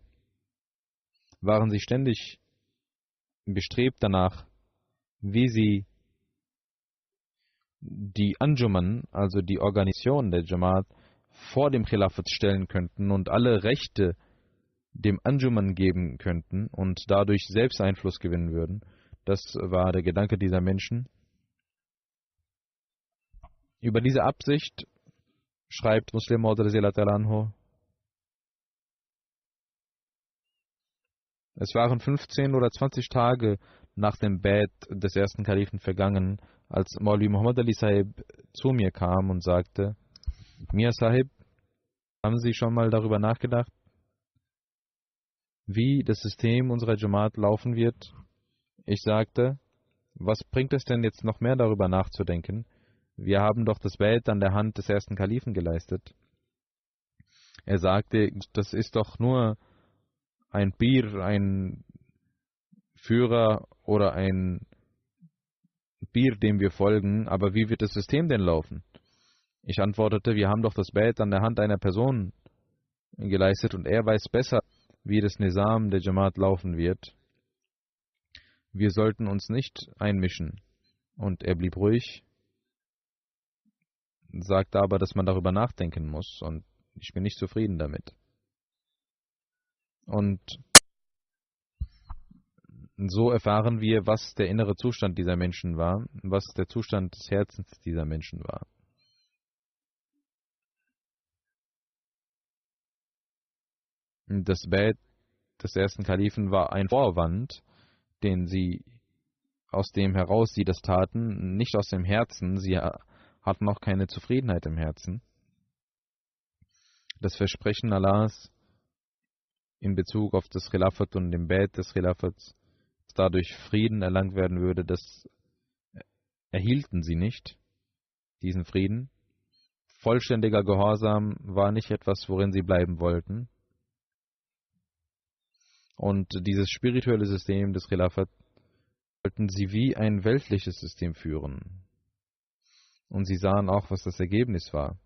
waren sie ständig bestrebt danach, wie sie die Anjuman, also die Organisation der Jamaat, vor dem Khilafat stellen könnten und alle Rechte dem Anjuman geben könnten und dadurch selbst Einfluss gewinnen würden. Das war der Gedanke dieser Menschen. Über diese Absicht schreibt Muslim Maud anhu: Es waren 15 oder 20 Tage nach dem Bett des ersten Kalifen vergangen, als Maulvi Muhammad Ali Sahib zu mir kam und sagte: Mir Sahib, haben Sie schon mal darüber nachgedacht, wie das System unserer Jamaat laufen wird? Ich sagte: Was bringt es denn jetzt noch mehr darüber nachzudenken? Wir haben doch das Bett an der Hand des ersten Kalifen geleistet. Er sagte: Das ist doch nur ein Pir, ein Führer oder ein Pir, dem wir folgen, aber wie wird das System denn laufen? Ich antwortete: Wir haben doch das Bett an der Hand einer Person geleistet und er weiß besser, wie das Nizam der Jamaat laufen wird. Wir sollten uns nicht einmischen. Und er blieb ruhig, sagte aber, dass man darüber nachdenken muss, und ich bin nicht zufrieden damit. Und so erfahren wir, was der innere Zustand dieser Menschen war, was der Zustand des Herzens dieser Menschen war. Das Bett des ersten Kalifen war ein Vorwand, aus dem heraus sie das taten, nicht aus dem Herzen. Sie hatten auch keine Zufriedenheit im Herzen. Das Versprechen Allahs in Bezug auf das Khilafat und dem Bett des Khilafats, dass dadurch Frieden erlangt werden würde, das erhielten sie nicht, diesen Frieden. Vollständiger Gehorsam war nicht etwas, worin sie bleiben wollten. Und dieses spirituelle System des Khilafat wollten sie wie ein weltliches System führen. Und sie sahen auch, was das Ergebnis war.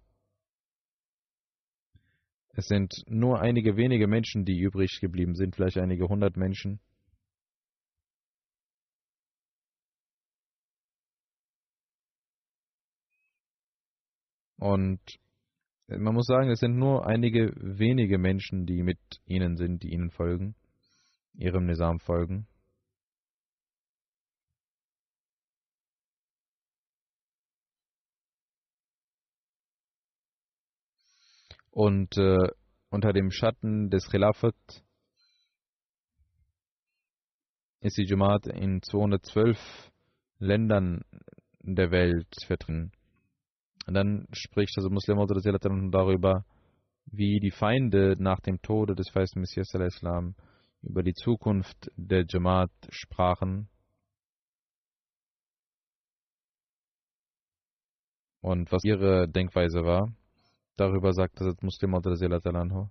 Es sind nur einige wenige Menschen, die übrig geblieben sind, vielleicht einige 100 Menschen. Und man muss sagen, es sind nur einige wenige Menschen, die mit ihnen sind, die ihnen folgen, ihrem Nizam folgen. Und unter dem Schatten des Khilafat ist die Jamaat in 212 Ländern der Welt vertreten. Und dann spricht also Muslim darüber, wie die Feinde nach dem Tode des verheißten Messias al-Islam über die Zukunft der Jamaat sprachen. Und was ihre Denkweise war. Darüber sagt das Muslim anhu: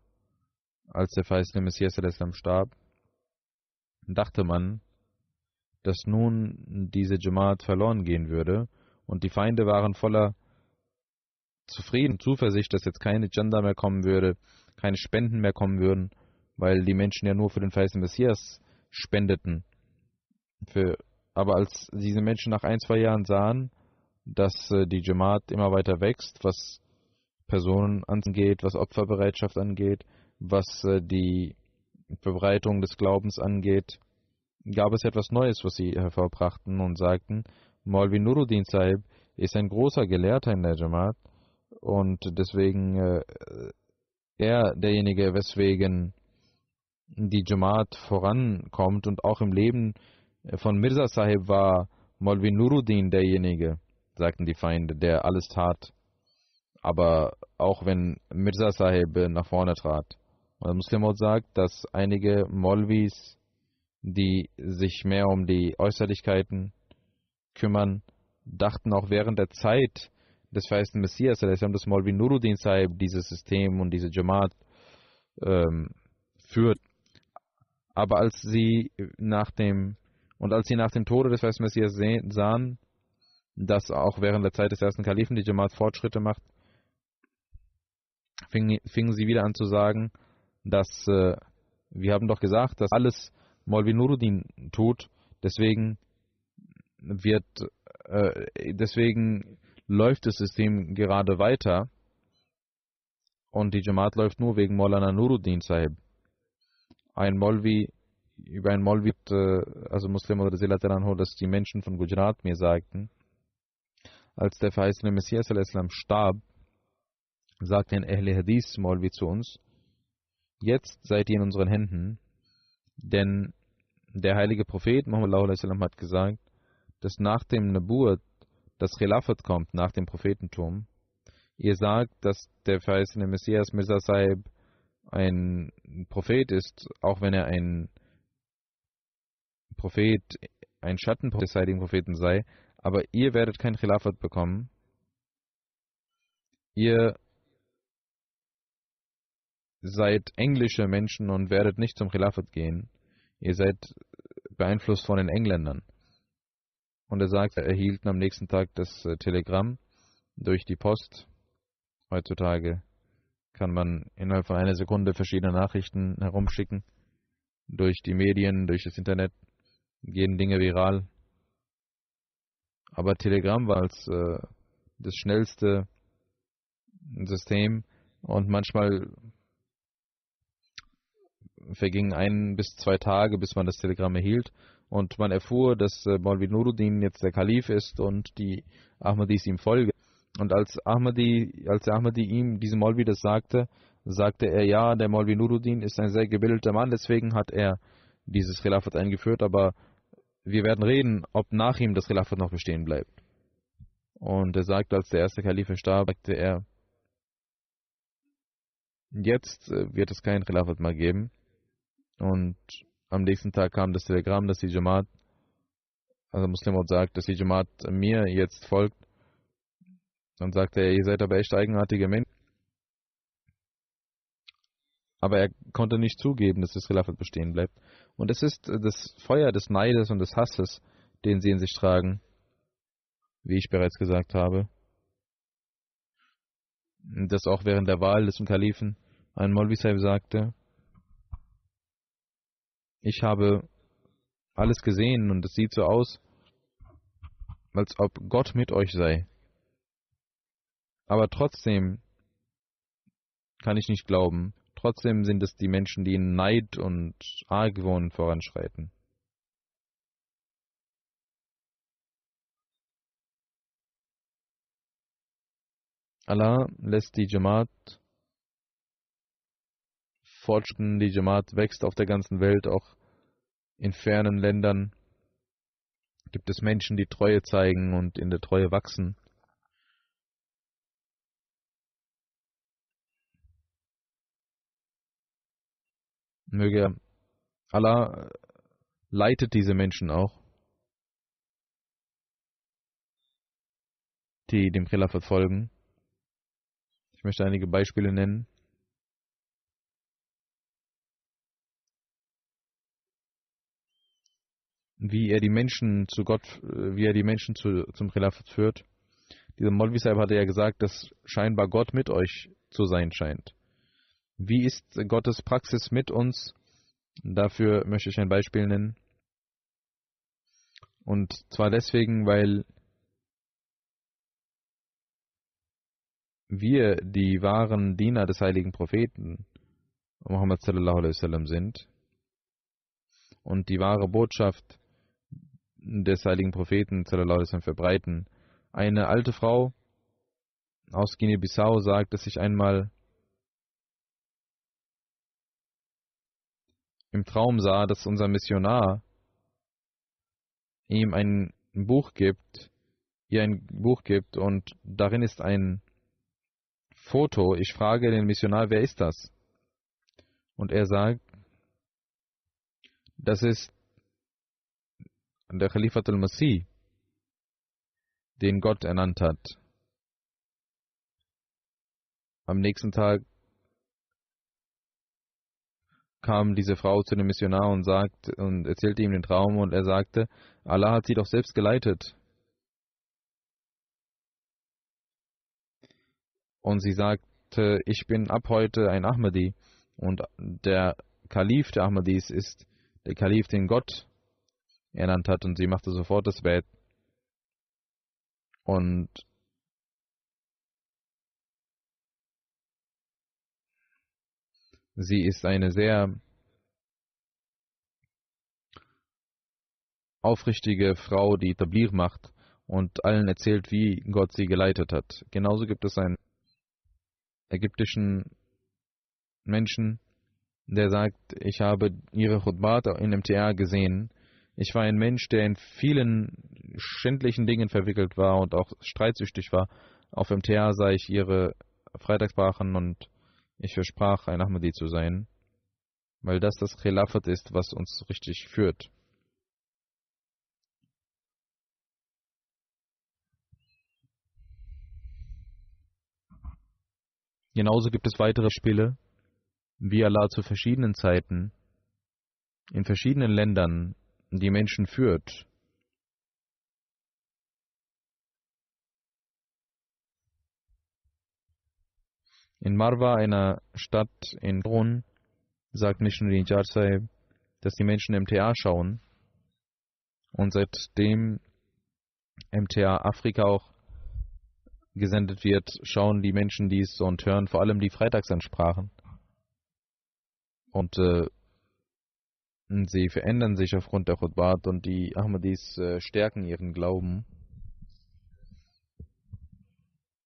Als der verheißene Messias al-Islam starb, dachte man, dass nun diese Jamaat verloren gehen würde, und die Feinde waren voller Zuversicht, dass jetzt keine Chanda mehr kommen würde, keine Spenden mehr kommen würden, weil die Menschen ja nur für den verheißenen Messias spendeten. Aber als diese Menschen nach 1, 2 Jahren sahen, dass die Jamaat immer weiter wächst, was Personen angeht, was Opferbereitschaft angeht, was die Verbreitung des Glaubens angeht, gab es etwas Neues, was sie hervorbrachten und sagten, Maulvi Nuruddin Sahib ist ein großer Gelehrter in der Jamaat und deswegen er derjenige, weswegen die Jamaat vorankommt, und auch im Leben von Mirza Sahib war Maulvi Nuruddin derjenige, sagten die Feinde, der alles tat. Aber auch wenn Mirza Sahib nach vorne trat. Und der Muslim sagt, dass einige Maulvis, die sich mehr um die Äußerlichkeiten kümmern, dachten auch während der Zeit des verheißten Messias, dass Maulvi Nuruddin Sahib dieses System und diese Jamaat führt. Aber als sie nach dem Tode des verheißten Messias sahen, dass auch während der Zeit des ersten Kalifen die Jamaat Fortschritte macht, fingen sie wieder an zu sagen, dass wir haben doch gesagt, dass alles Maulvi Nuruddin tut, deswegen läuft das System gerade weiter und die Jamaat läuft nur wegen Maulana Nuruddin Sahib. Über ein Maulvi, also Muslim oder Zilataranho, dass die Menschen von Gujarat mir sagten, als der verheißene Messias starb, sagte ein Ahle Hadith Maulvi zu uns, jetzt seid ihr in unseren Händen, denn der heilige Prophet Muhammad hat gesagt, dass nach dem Nabuat das Khilafat kommt, nach dem Prophetentum. Ihr sagt, dass der verheißene Messias Mirza Sahib ein Prophet ist, auch wenn er ein Prophet, ein Schattenprophet des heiligen Propheten sei, aber ihr werdet kein Khilafat bekommen. Ihr seid englische Menschen und werdet nicht zum Khilafat gehen. Ihr seid beeinflusst von den Engländern. Und er sagt, er erhielten am nächsten Tag das Telegramm durch die Post. Heutzutage kann man innerhalb von einer Sekunde verschiedene Nachrichten herumschicken. Durch die Medien, durch das Internet gehen Dinge viral. Aber Telegramm war als das schnellste System und manchmal vergingen 1 bis 2 Tage, bis man das Telegramm erhielt und man erfuhr, dass Maulvi Nuruddin jetzt der Kalif ist und die Ahmadis ihm folgen. Und als der Ahmadi ihm, diesem Maulvi, das sagte er, ja, der Maulvi Nuruddin ist ein sehr gebildeter Mann, deswegen hat er dieses Khilafat eingeführt, aber wir werden reden, ob nach ihm das Khilafat noch bestehen bleibt. Und er sagte, als der erste Kalif starb, sagte er, jetzt wird es kein Khilafat mehr geben. Und am nächsten Tag kam das Telegramm, dass die Jamaat, also Muslim sagt, dass die Jamaat mir jetzt folgt. Dann sagte er, ihr seid aber echt eigenartige Menschen. Aber er konnte nicht zugeben, dass das Khilafat bestehen bleibt. Und es ist das Feuer des Neides und des Hasses, den sie in sich tragen, wie ich bereits gesagt habe. Dass auch während der Wahl des Kalifen ein Maulvi Sahib sagte, ich habe alles gesehen und es sieht so aus, als ob Gott mit euch sei. Aber trotzdem kann ich nicht glauben. Trotzdem sind es die Menschen, die in Neid und Argwohn voranschreiten. Allah lässt die Jamaat fortschreiten, die Jamaat wächst auf der ganzen Welt, auch in fernen Ländern gibt es Menschen, die Treue zeigen und in der Treue wachsen. Möge Allah leitet diese Menschen auch, die dem Khilafat folgen. Ich möchte einige Beispiele nennen. Wie er die Menschen zum Khilafat führt. Dieser Maulvi Sahib hatte ja gesagt, dass scheinbar Gott mit euch zu sein scheint. Wie ist Gottes Praxis mit uns? Dafür möchte ich ein Beispiel nennen. Und zwar deswegen, weil wir die wahren Diener des heiligen Propheten Muhammad sallallahu alaihi wasallam sind und die wahre Botschaft des heiligen Propheten sallallahu alaihi wasallam verbreiten. Eine alte Frau aus Guinea-Bissau sagt, dass ich einmal im Traum sah, dass unser Missionar ihm ein Buch gibt, ihr ein Buch gibt und darin ist ein Foto. Ich frage den Missionar, wer ist das? Und er sagt, das ist der Khalifat al-Masih, den Gott ernannt hat. Am nächsten Tag kam diese Frau zu dem Missionar und erzählte ihm den Traum und er sagte, Allah hat sie doch selbst geleitet. Und sie sagte, ich bin ab heute ein Ahmadi und der Kalif der Ahmadis ist der Kalif, den Gott ernannt hat, und sie machte sofort das Bett. Und sie ist eine sehr aufrichtige Frau, die Tabligh macht und allen erzählt, wie Gott sie geleitet hat. Genauso gibt es einen ägyptischen Menschen, der sagt, ich habe ihre Khutbat in MTA gesehen. Ich war ein Mensch, der in vielen schändlichen Dingen verwickelt war und auch streitsüchtig war. Auf MTA sah ich ihre Freitagsbrachen und ich versprach, ein Ahmadi zu sein, weil das Khilafat ist, was uns richtig führt. Genauso gibt es weitere Spiele, wie Allah zu verschiedenen Zeiten in verschiedenen Ländern die Menschen führt. In Marwa, einer Stadt in Iran, sagt Missionary Jar Sahib, dass die Menschen MTA schauen, und seitdem MTA Afrika auch gesendet wird, schauen die Menschen dies und hören vor allem die Freitagsansprachen. Und sie verändern sich aufgrund der Khutbat und die Ahmadis stärken ihren Glauben.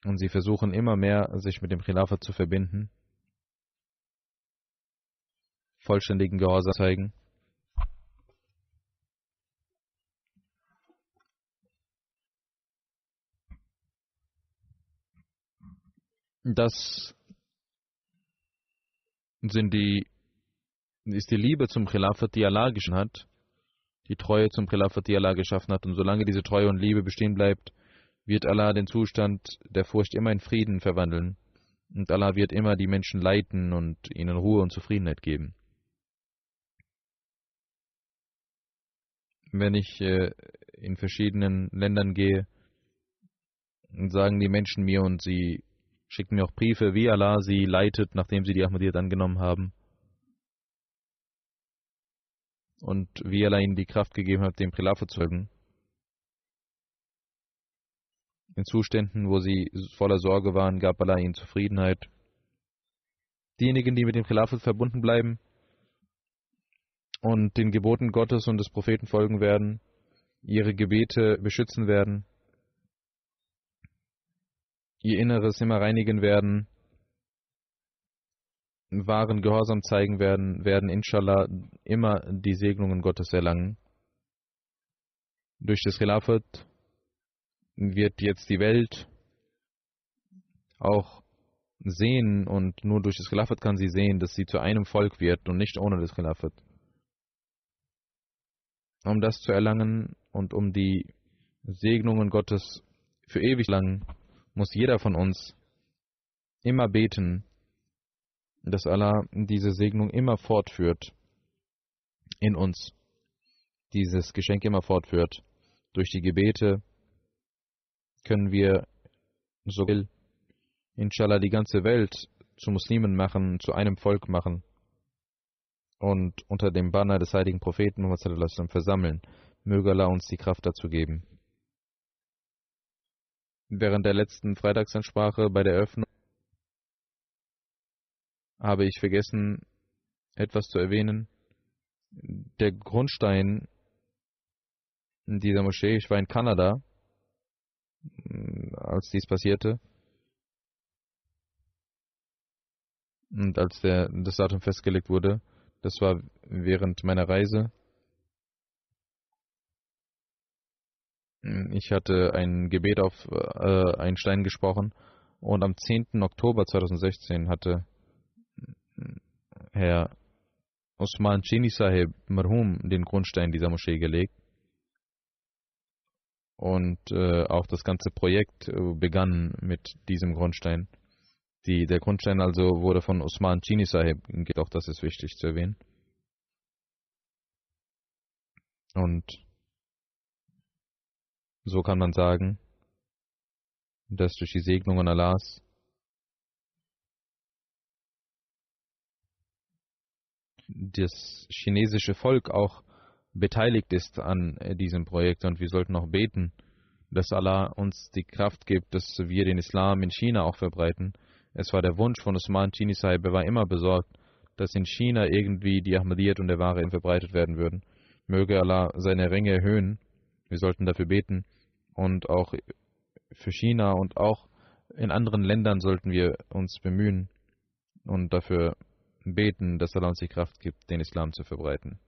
Und sie versuchen immer mehr, sich mit dem Khilafat zu verbinden, vollständigen Gehorsam zeigen. Das ist die Liebe zum Khilafat, die Allah geschaffen hat, die Treue zum Khilafat, die Allah geschaffen hat. Und solange diese Treue und Liebe bestehen bleibt, wird Allah den Zustand der Furcht immer in Frieden verwandeln. Und Allah wird immer die Menschen leiten und ihnen Ruhe und Zufriedenheit geben. Wenn ich in verschiedenen Ländern gehe, sagen die Menschen mir und sie schicken mir auch Briefe, wie Allah sie leitet, nachdem sie die Ahmadiyyat angenommen haben. Und wie Allah ihnen die Kraft gegeben hat, dem Khilafat zu folgen. In Zuständen, wo sie voller Sorge waren, gab Allah ihnen Zufriedenheit. Diejenigen, die mit dem Khilafat verbunden bleiben und den Geboten Gottes und des Propheten folgen werden, ihre Gebete beschützen werden, ihr Inneres immer reinigen werden, wahren Gehorsam zeigen werden inshallah immer die Segnungen Gottes erlangen. Durch das Khilafat wird jetzt die Welt auch sehen, und nur durch das Khilafat kann sie sehen, dass sie zu einem Volk wird und nicht ohne das Khilafat. Um das zu erlangen und um die Segnungen Gottes für ewig lang, muss jeder von uns immer beten, dass Allah diese Segnung immer fortführt in uns, dieses Geschenk immer fortführt. Durch die Gebete können wir so will, inshallah, die ganze Welt zu Muslimen machen, zu einem Volk machen. und unter dem Banner des heiligen Propheten Muhammad sallallahu alaihi wasallam versammeln. Möge Allah uns die Kraft dazu geben. Während der letzten Freitagsansprache bei der Eröffnung habe ich vergessen, etwas zu erwähnen. Der Grundstein dieser Moschee, ich war in Kanada, als dies passierte. Und als das Datum festgelegt wurde, das war während meiner Reise. Ich hatte ein Gebet auf einen Stein gesprochen und am 10. Oktober 2016 hatte Herr Osman Chini Sahib Marhum den Grundstein dieser Moschee gelegt. Und auch das ganze Projekt begann mit diesem Grundstein. Der Grundstein also wurde von Osman Chini Sahib, auch das ist wichtig zu erwähnen. Und so kann man sagen, dass durch die Segnungen Allahs das chinesische Volk auch beteiligt ist an diesem Projekt, und wir sollten auch beten, dass Allah uns die Kraft gibt, dass wir den Islam in China auch verbreiten. Es war der Wunsch von Osman Chini Sahib, er war immer besorgt, dass in China irgendwie die Ahmadiyyat und der wahre Ilm verbreitet werden würden. Möge Allah seine Ränge erhöhen. Wir sollten dafür beten, und auch für China und auch in anderen Ländern sollten wir uns bemühen und dafür beten, dass Allah uns die Kraft gibt, den Islam zu verbreiten.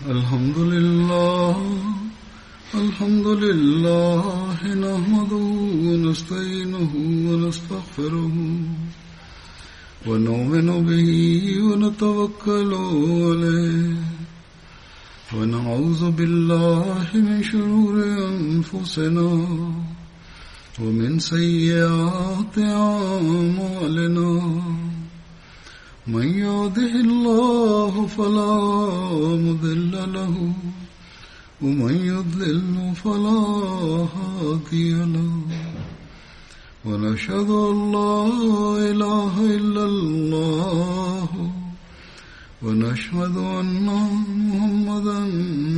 الحمد لله نحمده ونستعينه ونستغفره ونؤمن به ونتوكل عليه ونعوذ بالله من شرور أنفسنا ومن سيئات أعمالنا من يهده الله فلا مضل له ومن يضلل فلا هادي له ونشهد أن لا إله إلا الله ونشهد أن محمدا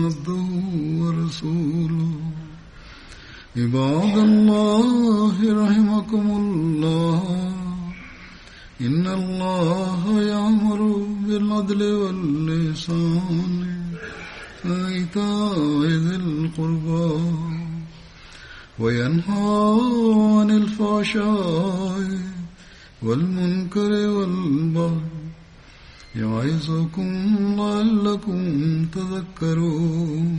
عبده ورسوله عباد الله رحمكم الله إن الله يأمر بالعدل والإحسان وإيتاء ذي القربى وينهى عن الفحشاء والمنكر والبغي يعظكم لعلكم تذكرون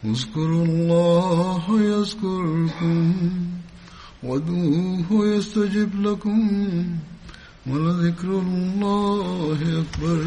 اذكروا الله يذكركم وادعوه يستجب لكم ولذكر الله أكبر